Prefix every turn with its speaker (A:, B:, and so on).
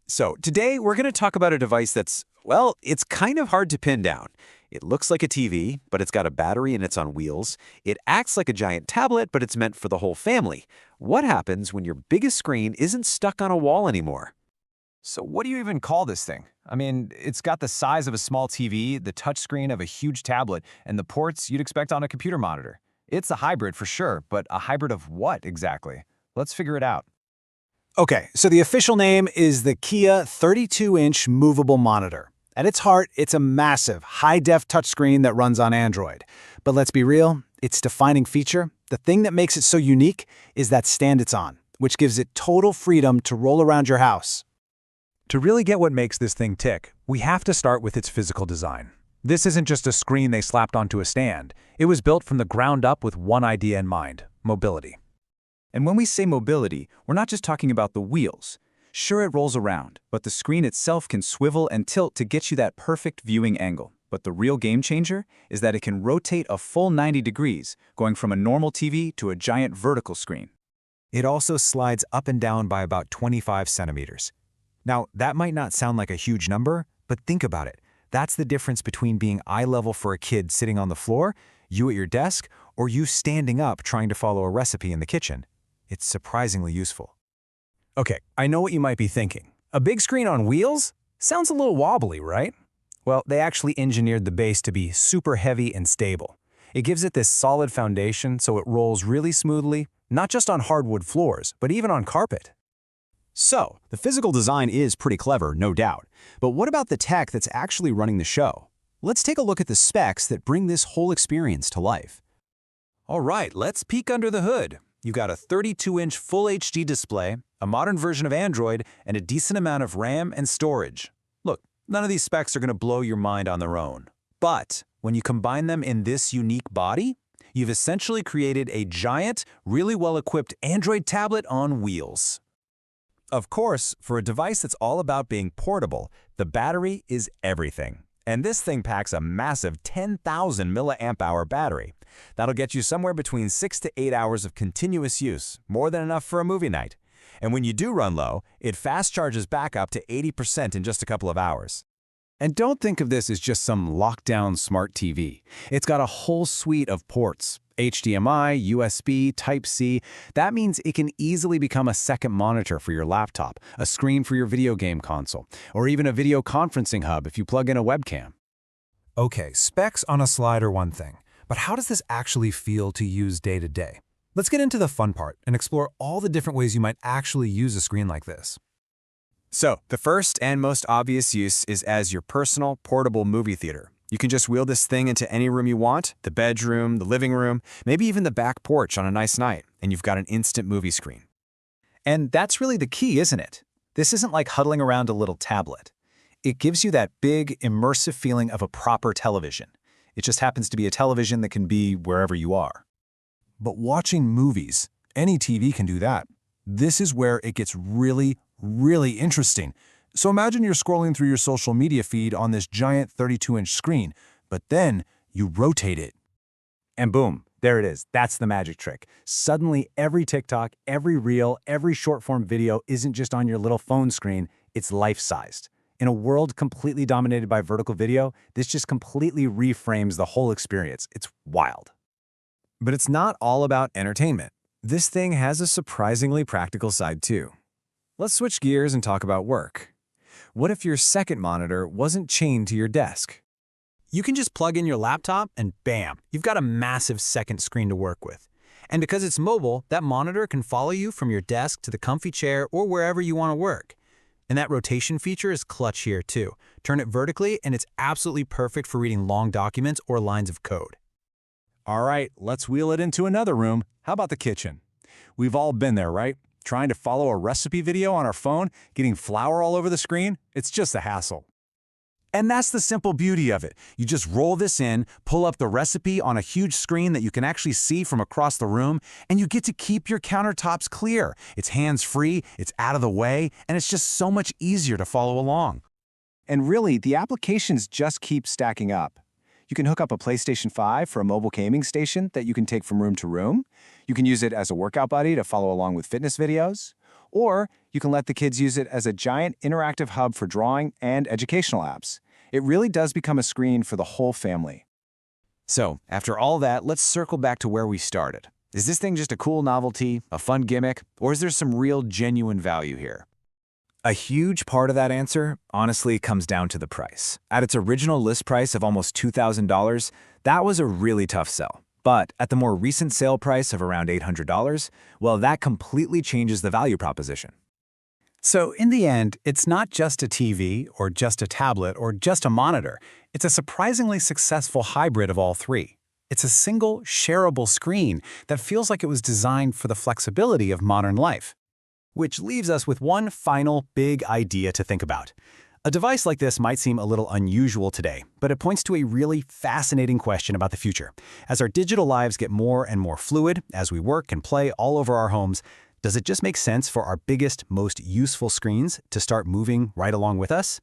A: So today we're going to talk about a device that's, well, it's kind of hard to pin down. It looks like a TV, but it's got a battery and it's on wheels. It acts like a giant tablet, but it's meant for the whole family. What happens when your biggest screen isn't stuck on a wall anymore?
B: So what do you even call this thing? I mean, it's got the size of a small TV, the touchscreen of a huge tablet, and the ports you'd expect on a computer monitor. It's a hybrid for sure, but a hybrid of what exactly? Let's figure it out.
C: Okay, so the official name is the Kia 32-inch Movable Monitor. At its heart, it's a massive, high-def touchscreen that runs on Android. But let's be real, its defining feature, the thing that makes it so unique, is that stand it's on, which gives it total freedom to roll around your house.
D: To really get what makes this thing tick, we have to start with its physical design. This isn't just a screen they slapped onto a stand. It was built from the ground up with one idea in mind: mobility.
E: And when we say mobility, we're not just talking about the wheels. Sure, it rolls around, but the screen itself can swivel and tilt to get you that perfect viewing angle. But the real game changer is that it can rotate a full 90 degrees, going from a normal TV to a giant vertical screen.
B: It also slides up and down by about 25 centimeters. Now, that might not sound like a huge number, but think about it. That's the difference between being eye level for a kid sitting on the floor, you at your desk, or you standing up trying to follow a recipe in the kitchen. It's surprisingly useful.
D: Okay, I know what you might be thinking. A big screen on wheels? Sounds a little wobbly, right? Well, they actually engineered the base to be super heavy and stable. It gives it this solid foundation so it rolls really smoothly, not just on hardwood floors, but even on carpet.
F: So, the physical design is pretty clever, no doubt. But what about the tech that's actually running the show? Let's take a look at the specs that bring this whole experience to life.
A: All right, let's peek under the hood. You've got a 32-inch Full HD display, a modern version of Android, and a decent amount of RAM and storage. Look, none of these specs are going to blow your mind on their own. But when you combine them in this unique body, you've essentially created a giant, really well-equipped Android tablet on wheels.
B: Of course, for a device that's all about being portable, the battery is everything. And this thing packs a massive 10,000 milliamp hour battery. That'll get you somewhere between 6 to 8 hours of continuous use, more than enough for a movie night. And when you do run low, it fast charges back up to 80% in just a couple of hours.
C: And don't think of this as just some lockdown smart TV. It's got a whole suite of ports: HDMI, USB, Type-C. That means it can easily become a second monitor for your laptop, a screen for your video game console, or even a video conferencing hub if you plug in a webcam.
D: Okay, specs on a slide are one thing, but how does this actually feel to use day to day? Let's get into the fun part and explore all the different ways you might actually use a screen like this.
B: So, the first and most obvious use is as your personal portable movie theater. You can just wheel this thing into any room you want, the bedroom, the living room, maybe even the back porch on a nice night, and you've got an instant movie screen.
E: And that's really the key, isn't it? This isn't like huddling around a little tablet. It gives you that big, immersive feeling of a proper television. It just happens to be a television that can be wherever you are.
D: But watching movies, any TV can do that. This is where it gets really interesting. So imagine you're scrolling through your social media feed on this giant 32-inch screen, but then you rotate it.
C: And boom, there it is. That's the magic trick. Suddenly, every TikTok, every reel, every short-form video isn't just on your little phone screen, it's life-sized. In a world completely dominated by vertical video, this just completely reframes the whole experience. It's wild.
B: But it's not all about entertainment. This thing has a surprisingly practical side too. Let's switch gears and talk about work. What if your second monitor wasn't chained to your desk?
A: You can just plug in your laptop and bam, you've got a massive second screen to work with. And because it's mobile, that monitor can follow you from your desk to the comfy chair or wherever you want to work. And that rotation feature is clutch here too. Turn it vertically and it's absolutely perfect for reading long documents or lines of code.
D: All right, let's wheel it into another room. How about the kitchen? We've all been there, right? Trying to follow a recipe video on our phone, getting flour all over the screen, it's just a hassle. And that's the simple beauty of it. You just roll this in, pull up the recipe on a huge screen that you can actually see from across the room, and you get to keep your countertops clear. It's hands-free, it's out of the way, and it's just so much easier to follow along.
F: And really, the applications just keep stacking up. You can hook up a PlayStation 5 for a mobile gaming station that you can take from room to room. You can use it as a workout buddy to follow along with fitness videos.
B: Or you can let the kids use it as a giant interactive hub for drawing and educational apps. It really does become a screen for the whole family.
F: So, after all that, let's circle back to where we started. Is this thing just a cool novelty, a fun gimmick, or is there some real genuine value here?
E: A huge part of that answer, honestly, comes down to the price. At its original list price of almost $2,000, that was a really tough sell. But at the more recent sale price of around $800, well, that completely changes the value proposition.
C: So in the end, it's not just a TV or just a tablet or just a monitor. It's a surprisingly successful hybrid of all three. It's a single, shareable screen that feels like it was designed for the flexibility of modern life. Which leaves us with one final big idea to think about. A device like this might seem a little unusual today, but it points to a really fascinating question about the future. As our digital lives get more and more fluid, as we work and play all over our homes, does it just make sense for our biggest, most useful screens to start moving right along with us?